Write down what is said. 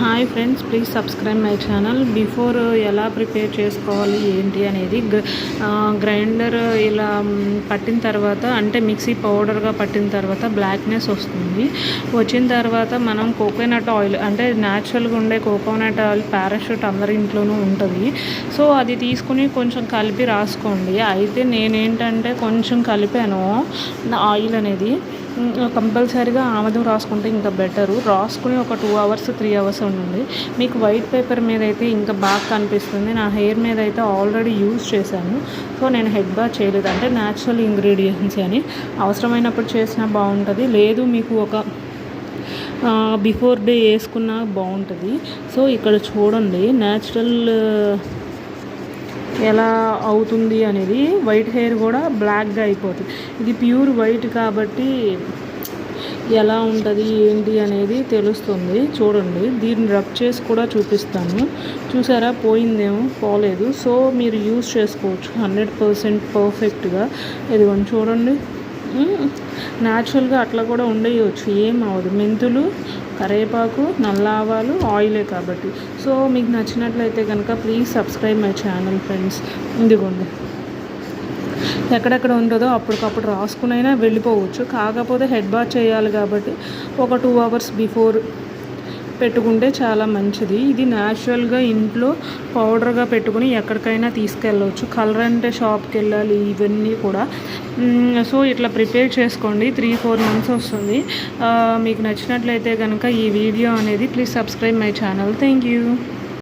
Hi friends, please subscribe my channel. Before ఎలా prepare చేసుకోవాలి ఏంటి అనేది గ్రైండర్ ఇలా పట్టిన తర్వాత, అంటే మిక్సీ పౌడర్గా పట్టిన తర్వాత బ్లాక్నెస్ వస్తుంది. వచ్చిన తర్వాత మనం కోకోనట్ ఆయిల్, అంటే న్యాచురల్గా ఉండే కోకోనట్ ఆయిల్ పారాషూట్ అందరి ఇంట్లోనూ ఉంటుంది. సో అది తీసుకుని కొంచెం కలిపి రాసుకోండి. అయితే నేనేంటంటే కొంచెం కలిపాను ఆయిల్ అనేది. కంపల్సరీగా ఆముదం రాసుకుంటే ఇంకా బెటరు. రాసుకుని ఒక 2 అవర్స్ 3 అవర్స్ ఉండండి. మీకు వైట్ పేపర్ మీద అయితే ఇంకా బాగా కనిపిస్తుంది. నా హెయిర్ మీద అయితే ఆల్రెడీ యూజ్ చేశాను. సో నేను హెడ్ బాత్ చేయలేదు, అంటే న్యాచురల్ ఇంగ్రీడియంట్స్ అని. అవసరమైనప్పుడు చేసినా బాగుంటుంది, లేదు మీకు ఒక బిఫోర్ డే వేసుకున్నా బాగుంటుంది. సో ఇక్కడ చూడండి న్యాచురల్ ఎలా అవుతుంది అనేది. వైట్ హెయిర్ కూడా బ్లాక్గా అయిపోతుంది. ఇది ప్యూర్ వైట్ కాబట్టి ఎలా ఉంటుంది ఏంటి అనేది తెలుస్తుంది. చూడండి, దీన్ని రబ్ చేసి కూడా చూపిస్తాను. చూసారా, పోయిందేమో, పోలేదు. సో మీరు యూజ్ చేసుకోవచ్చు 100% పర్ఫెక్ట్గా. ఇదిగోండి చూడండి, న్యాచురల్గా అట్లా కూడా ఉండేయచ్చు, ఏం అవ్వదు. మెంతులు, కరివేపాకు, నల్ల ఆవాలు, ఆయిలే కాబట్టి. సో మీకు నచ్చినట్లయితే కనుక please subscribe my channel friends. ఇదిగోండి, ఎక్కడెక్కడ ఉంటుందో అప్పటికప్పుడు రాసుకునైనా వెళ్ళిపోవచ్చు. కాకపోతే హెడ్ బాత్ చేయాలి కాబట్టి ఒక 2 అవర్స్ బిఫోర్ పెట్టుకుంటే చాలా మంచిది. ఇది న్యాచురల్గా ఇంట్లో పౌడర్గా పెట్టుకుని ఎక్కడికైనా తీసుకెళ్ళవచ్చు. కలర్ అంటే షాప్కి వెళ్ళాలి, ఇవన్నీ కూడా. సో ఇట్లా ప్రిపేర్ చేసుకోండి. 3-4 మంత్స్ వస్తుంది. మీకు నచ్చినట్లయితే కనుక ఈ వీడియో అనేది please subscribe my channel. Thank you.